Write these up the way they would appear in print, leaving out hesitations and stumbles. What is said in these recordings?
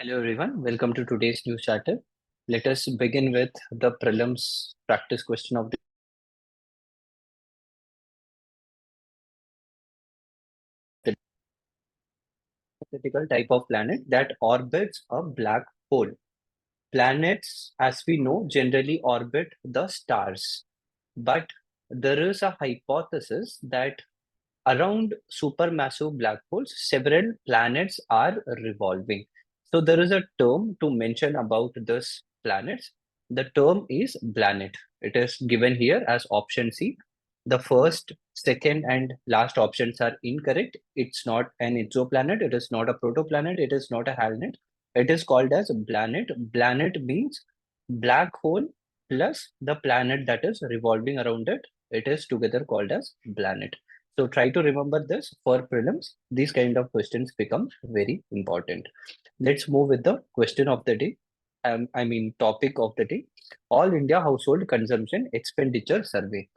Hello everyone, welcome to today's news charter. Let us begin with the prelims practice question of the hypothetical type of planet that orbits a black hole. Planets, as we know, generally orbit the stars, but there is a hypothesis that around supermassive black holes, several planets are revolving. So there is a term to mention about this planets. The term is planet. It is given here as option C. The first, second, and last options are incorrect. It's not an exoplanet. It is not a protoplanet. It is not a halonet. It is called as planet. Planet means black hole plus the planet that is revolving around it. It is together called as planet. So try to remember this for prelims. These kind of questions become very important. Let's move with the question of the day. Topic of the day. All India Household Consumption Expenditure Survey.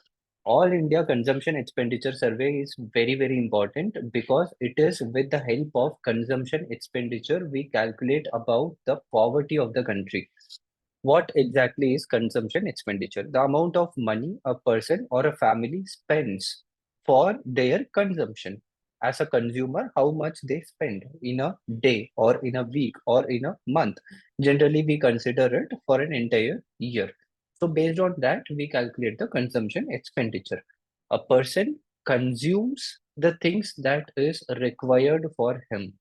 All India Consumption Expenditure Survey is very, very important because it is with the help of consumption expenditure we calculate about the poverty of the country. What exactly is consumption expenditure? The amount of money a person or a family spends for their consumption. As a consumer, how much they spend in a day or in a week or in a month. Generally, we consider it for an entire year. So based on that, we calculate the consumption expenditure. A person consumes the things that is required for him.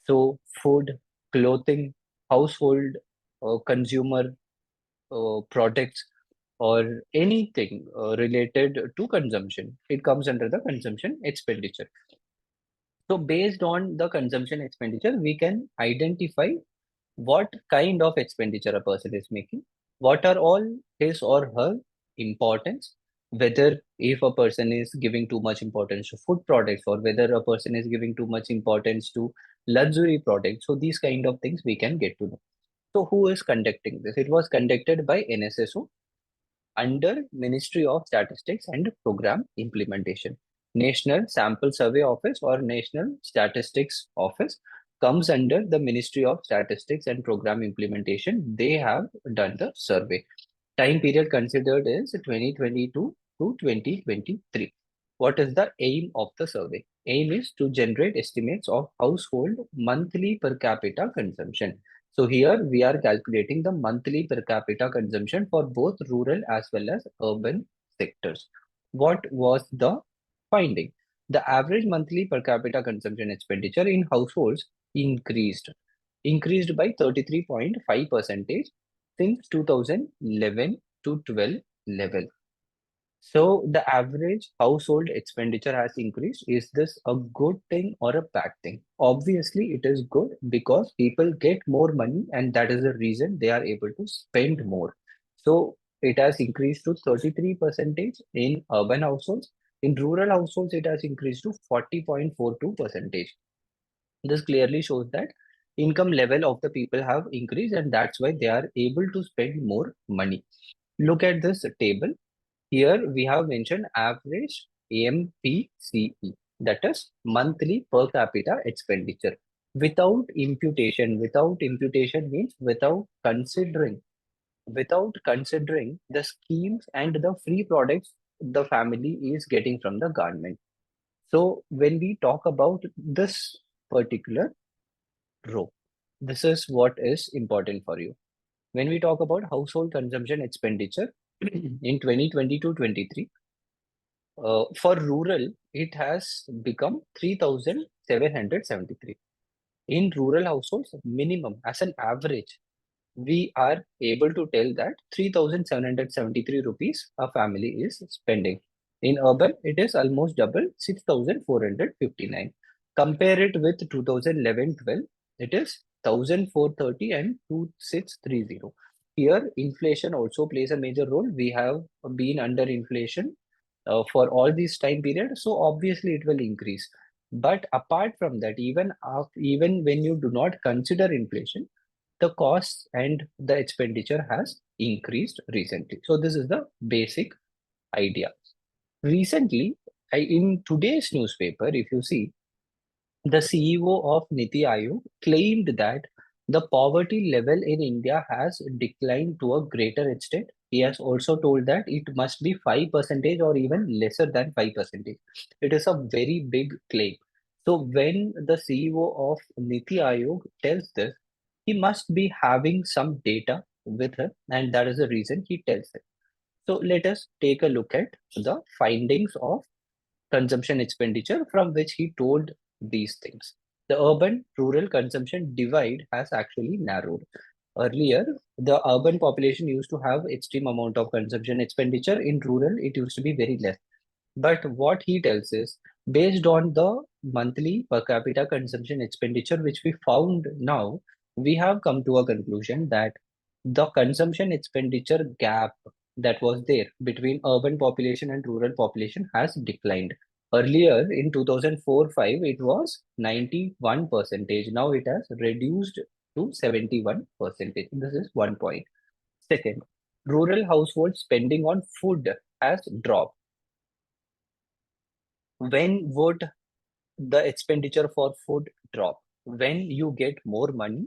So food, clothing, household, consumer products or anything related to consumption. It comes under the consumption expenditure. So based on the consumption expenditure, we can identify what kind of expenditure a person is making, what are all his or her importance, whether if a person is giving too much importance to food products or whether a person is giving too much importance to luxury products. So these kind of things we can get to know. So who is conducting this? It was conducted by NSSO under Ministry of Statistics and Program Implementation. National Sample Survey Office or National Statistics Office comes under the Ministry of Statistics and Program Implementation. They have done the survey. Time period considered is 2022 to 2023. What is the aim of the survey? Aim is to generate estimates of household monthly per capita consumption. So here we are calculating the monthly per capita consumption for both rural as well as urban sectors. What was the finding? The average monthly per capita consumption expenditure in households increased by 33.5 percentage since 2011 to 12 level. So the average household expenditure has increased. Is this a good thing or a bad thing? Obviously, it is good because people get more money and that is the reason they are able to spend more. So it has increased to 33 percentage in urban households. In rural households, it has increased to 40.42 percentage. This clearly shows that income level of the people have increased and that's why they are able to spend more money. Look at this table. Here we have mentioned average MPCE, that is monthly per capita expenditure. Without imputation, means without considering the schemes and the free products the family is getting from the government. So when we talk about this particular row, this is what is important for you. When we talk about household consumption expenditure in 2022-23, for rural, it has become 3,773. In rural households, minimum as an average, we are able to tell that 3,773 rupees a family is spending. In urban, it is almost double, 6,459. Compare it with 2011-12, it is 1,430 and 2,630. Here, inflation also plays a major role. We have been under inflation for all this time period, so obviously it will increase. But apart from that, even when you do not consider inflation, the costs and the expenditure has increased recently. So this is the basic idea. Recently, in today's newspaper, if you see, the CEO of Niti Aayog claimed that The poverty level in India has declined to a greater extent. He has also told that it must be 5% or even lesser than 5%. It is a very big claim. So when the CEO of Niti Aayog tells this, he must be having some data with him, and that is the reason he tells it. So let us take a look at the findings of consumption expenditure from which he told these things. The urban rural consumption divide has actually narrowed. Earlier, the urban population used to have extreme amount of consumption expenditure. In rural, it used to be very less. But what he tells is, based on the monthly per capita consumption expenditure which we found now, we have come to a conclusion that the consumption expenditure gap that was there between urban population and rural population has declined. Earlier in 2004-5, it was 91 percentage. Now it has reduced to 71 percentage. This is one point. Second, rural household spending on food has dropped. When would the expenditure for food drop? When you get more money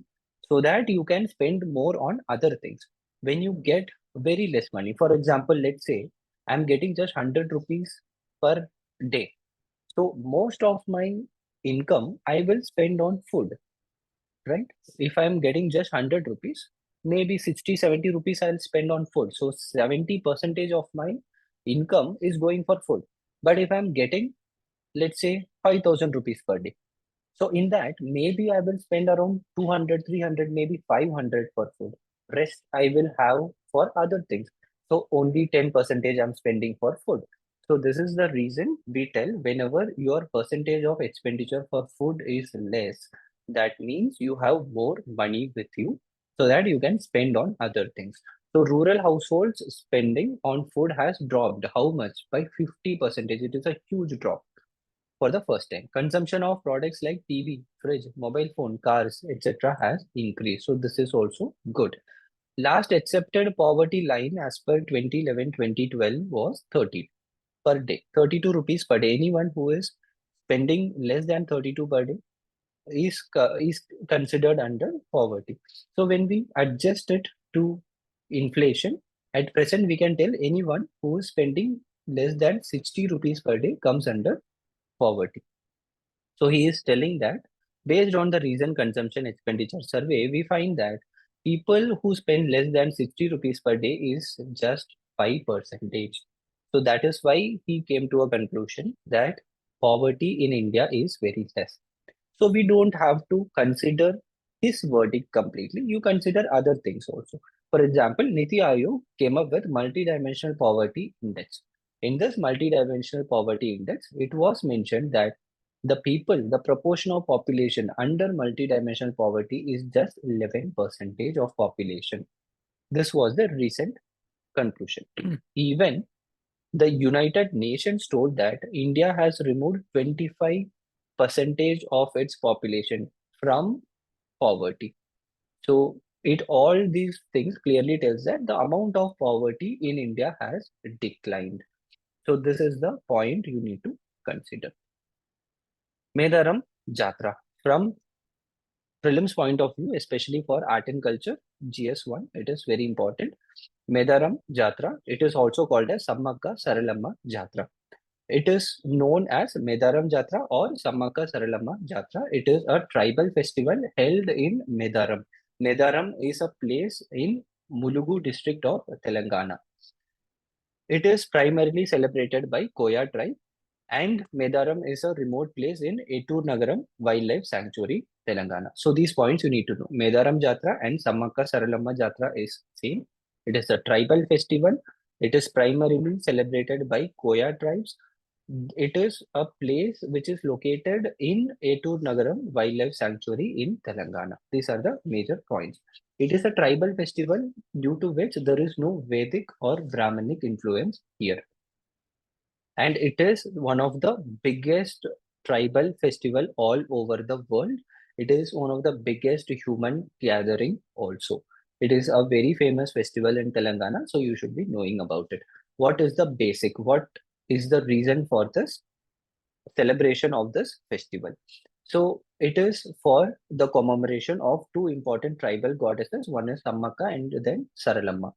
so that you can spend more on other things. When you get very less money, for example, let's say I'm getting just 100 rupees per day. So most of my income I will spend on food, right? If I'm getting just 100 rupees, maybe 60, 70 rupees I'll spend on food. So 70 percentage of my income is going for food. But if I'm getting, let's say, 5,000 rupees per day, so in that, maybe I will spend around 200, 300, maybe 500 for food. Rest I will have for other things. So only 10 percentage I'm spending for food. So this is the reason we tell whenever your percentage of expenditure for food is less, that means you have more money with you so that you can spend on other things. So rural households spending on food has dropped. How much? By 50 percentage. It is a huge drop for the first time. Consumption of products like TV, fridge, mobile phone, cars, etc. has increased. So this is also good. Last accepted poverty line as per 2011-2012 was 30 per day, 32 rupees per day. Anyone who is spending less than 32 per day is considered under poverty. So when we adjust it to inflation, at present we can tell anyone who is spending less than 60 rupees per day comes under poverty. So he is telling that based on the recent consumption expenditure survey, we find that people who spend less than 60 rupees per day is just 5%. So that is why he came to a conclusion that poverty in India is very less. So we don't have to consider his verdict completely. You consider other things also. For example, Niti Aayog came up with multidimensional poverty index. In this multidimensional poverty index, it was mentioned that the proportion of population under multidimensional poverty is just 11% of population. This was the recent conclusion. Even the United Nations told that India has removed 25 percentage of its population from poverty. So it all these things clearly tells that the amount of poverty in India has declined. So this is the point you need to consider. Medaram Jatra. From prelims point of view, especially for art and culture, GS1, it is very important. Medaram Jatra, it is also called as Sammaka Saralamma Jatra. It is known as Medaram Jatra or Sammaka Saralamma Jatra. It is a tribal festival held in Medaram. Medaram is a place in Mulugu district of Telangana. It is primarily celebrated by Koya tribe, and Medaram is a remote place in Etur Nagaram Wildlife Sanctuary, Telangana. So these points you need to know. Medaram Jatra and Sammaka Saralamma Jatra is same. It is a tribal festival. It is primarily celebrated by Koya tribes. It is a place which is located in Etur Nagaram Wildlife Sanctuary in Telangana. These are the major points. It is a tribal festival due to which there is no Vedic or Brahmanic influence here. And it is one of the biggest tribal festival all over the world. It is one of the biggest human gathering also. It is a very famous festival in Telangana, so you should be knowing about it. What is the basic? What is the reason for this celebration of this festival? So it is for the commemoration of two important tribal goddesses. One is Sammaka and then Saralamma.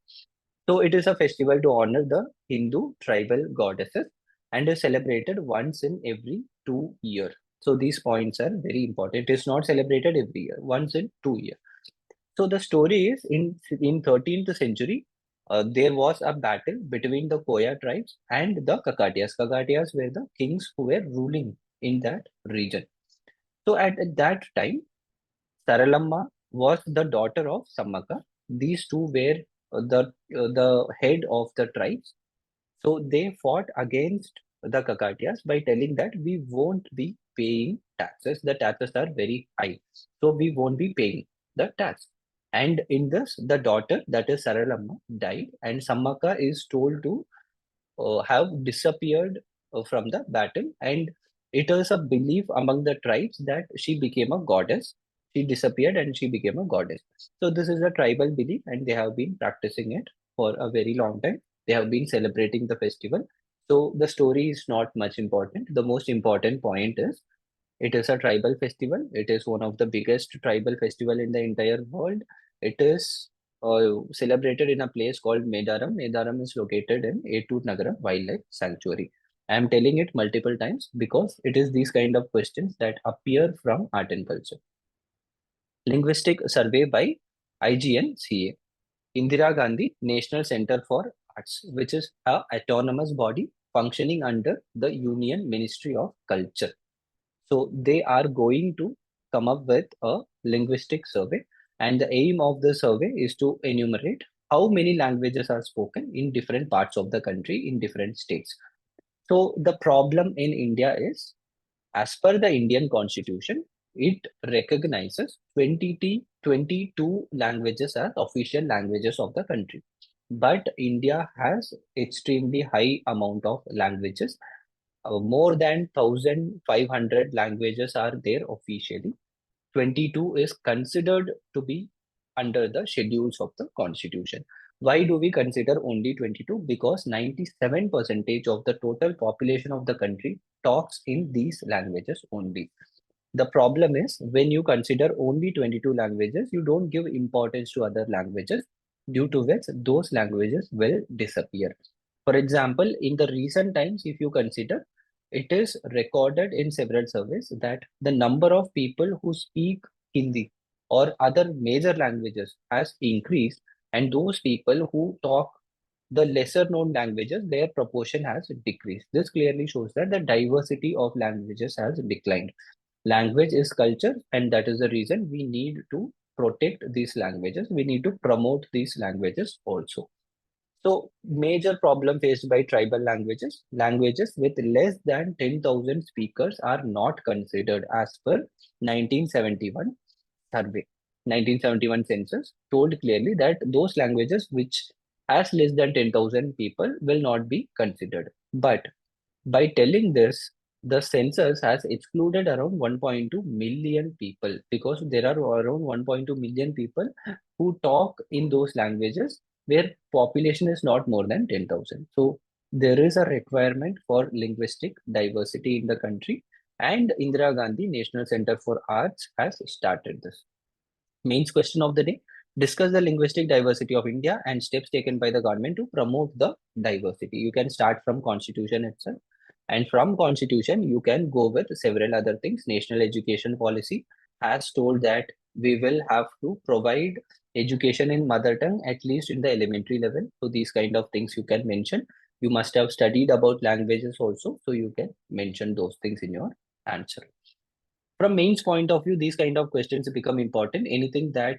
So it is a festival to honor the Hindu tribal goddesses and is celebrated once in every 2 years. So these points are very important. It is not celebrated every year, once in 2 years. So the story is in 13th century, there was a battle between the Koya tribes and the Kakatiyas. Kakatiyas were the kings who were ruling in that region. So at that time, Saralamma was the daughter of Sammaka. These two were the head of the tribes. So they fought against the Kakatiyas by telling that we won't be paying taxes. The taxes are very high. So we won't be paying the tax. And in this, the daughter, that is Saralamma, died, and Sammaka is told to have disappeared from the battle. And it is a belief among the tribes that she became a goddess. She disappeared and she became a goddess. So this is a tribal belief, and they have been practicing it for a very long time. They have been celebrating the festival. So the story is not much important. The most important point is it is a tribal festival. It is one of the biggest tribal festival in the entire world. It is celebrated in a place called Medaram. Medaram is located in Ettur Nagara Wildlife Sanctuary. I am telling it multiple times because it is these kind of questions that appear from art and culture. Linguistic survey by IGNCA. Indira Gandhi National Center for Arts, which is a autonomous body functioning under the Union Ministry of Culture. So they are going to come up with a linguistic survey, and the aim of the survey is to enumerate how many languages are spoken in different parts of the country in different states. So the problem in India is, as per the Indian Constitution, it recognizes 22 languages as official languages of the country. But India has extremely high amount of languages. More than 1,500 languages are there officially. 22 is considered to be under the schedules of the constitution. Why do we consider only 22? Because 97% of the total population of the country talks in these languages only. The problem is when you consider only 22 languages, you don't give importance to other languages, due to which those languages will disappear. For example, in the recent times, if you consider, it is recorded in several surveys that the number of people who speak Hindi or other major languages has increased, and those people who talk the lesser known languages, their proportion has decreased. This clearly shows that the diversity of languages has declined. Language is culture, and that is the reason we need to protect these languages. We need to promote these languages also. So, major problem faced by tribal languages. Languages with less than 10,000 speakers are not considered as per 1971 survey. 1971 census told clearly that those languages which has less than 10,000 people will not be considered. But by telling this, the census has excluded around 1.2 million people, because there are around 1.2 million people who talk in those languages where population is not more than 10,000. So there is a requirement for linguistic diversity in the country, and Indira Gandhi National Center for Arts has started this. Mains question of the day: discuss the linguistic diversity of India and steps taken by the government to promote the diversity. You can start from constitution itself, and from constitution you can go with several other things. National education policy has told that we will have to provide education in mother tongue at least in the elementary level. So these kind of things you can mention. You must have studied about languages also, so you can mention those things in your answer. From mains point of view, these kind of questions become important. Anything that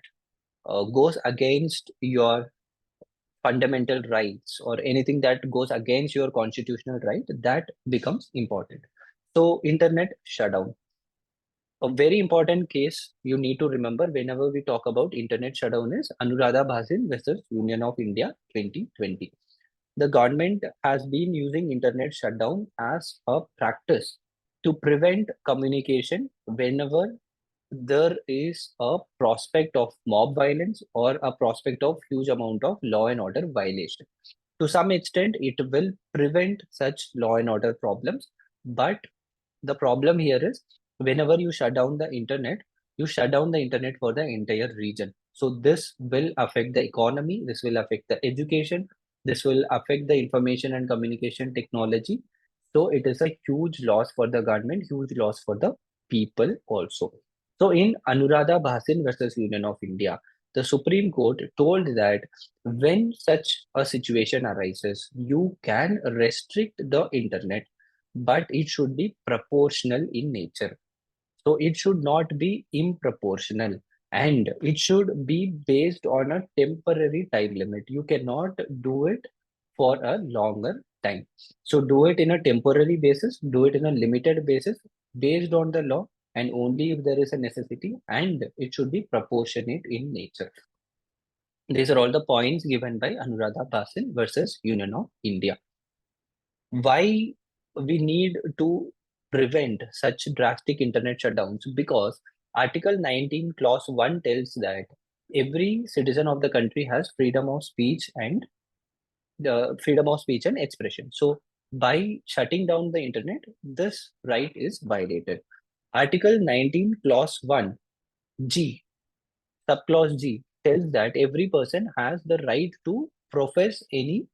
goes against your fundamental rights or anything that goes against your constitutional right, that becomes important. So internet shutdown, a very important case you need to remember whenever we talk about internet shutdown is Anuradha Bhasin versus Union of India 2020. The government has been using internet shutdown as a practice to prevent communication whenever there is a prospect of mob violence or a prospect of huge amount of law and order violation. To some extent, it will prevent such law and order problems. But the problem here is whenever you shut down the internet, you shut down the internet for the entire region. So this will affect the economy, this will affect the education, this will affect the information and communication technology. So it is a huge loss for the government, huge loss for the people also. So in Anuradha Bhasin versus Union of India, the Supreme Court told that when such a situation arises, you can restrict the internet, but it should be proportional in nature. So it should not be improportional, and it should be based on a temporary time limit. You cannot do it for a longer time. So do it in a temporary basis, do it in a limited basis based on the law, and only if there is a necessity, and it should be proportionate in nature. These are all the points given by Anuradha Pasil versus Union of India. Why we need to prevent such drastic internet shutdowns? Because Article 19 clause 1 tells that every citizen of the country has freedom of speech and the freedom of speech and expression. So by shutting down the internet, this right is violated. Article 19 clause 1 G, subclause G, tells that every person has the right to profess any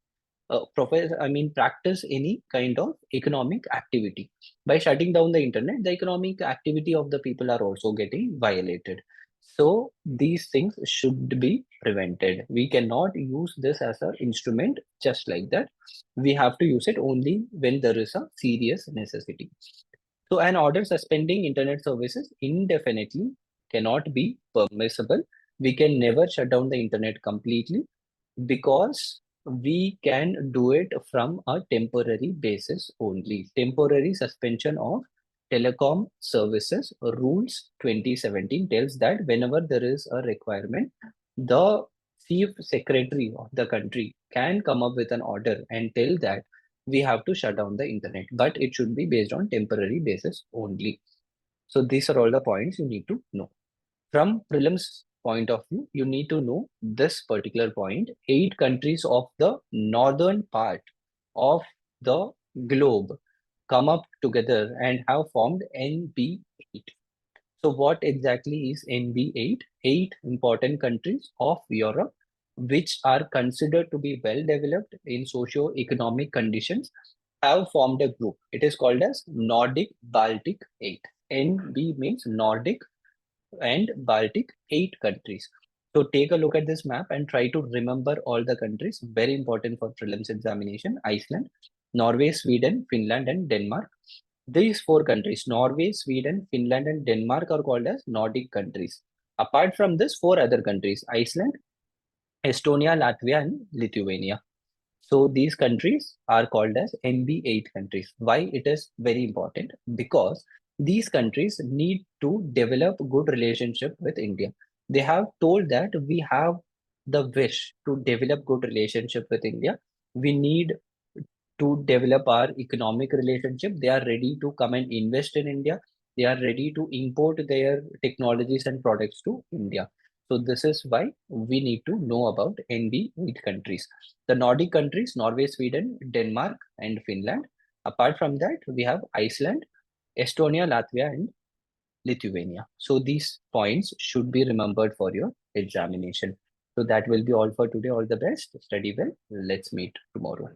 practice any kind of economic activity. By shutting down the internet, the economic activity of the people are also getting violated. So these things should be prevented. We cannot use this as an instrument just like that. We have to use it only when there is a serious necessity. So an order suspending internet services indefinitely cannot be permissible. We can never shut down the internet completely, because we can do it from a temporary basis only. Temporary suspension of telecom services rules 2017 tells that whenever there is a requirement, the chief secretary of the country can come up with an order and tell that we have to shut down the internet, but it should be based on temporary basis only. So these are all the points you need to know. From prelims point of view, you need to know this particular point. 8 countries of the northern part of the globe come up together and have formed NB8. So what exactly is NB8? 8 important countries of Europe which are considered to be well developed in socio-economic conditions have formed a group. It is called as Nordic Baltic 8. NB means Nordic and Baltic, 8 countries. So take a look at this map and try to remember all the countries. Very important for prelims examination. Iceland, Norway, Sweden, Finland, and Denmark. These 4 countries, Norway, Sweden, Finland, and Denmark, are called as Nordic countries. Apart from this, 4 other countries, Iceland, Estonia, Latvia, and Lithuania. So these countries are called as NB8 countries. Why it is very important? Because these countries need to develop good relationship with India. They have told that we have the wish to develop good relationship with India. We need to develop our economic relationship. They are ready to come and invest in India. They are ready to import their technologies and products to India. So this is why we need to know about NB8 countries. The Nordic countries, Norway, Sweden, Denmark, and Finland. Apart from that, we have Iceland, Estonia, Latvia, and Lithuania. So these points should be remembered for your examination. So that will be all for today. All the best. Study well. Let's meet tomorrow.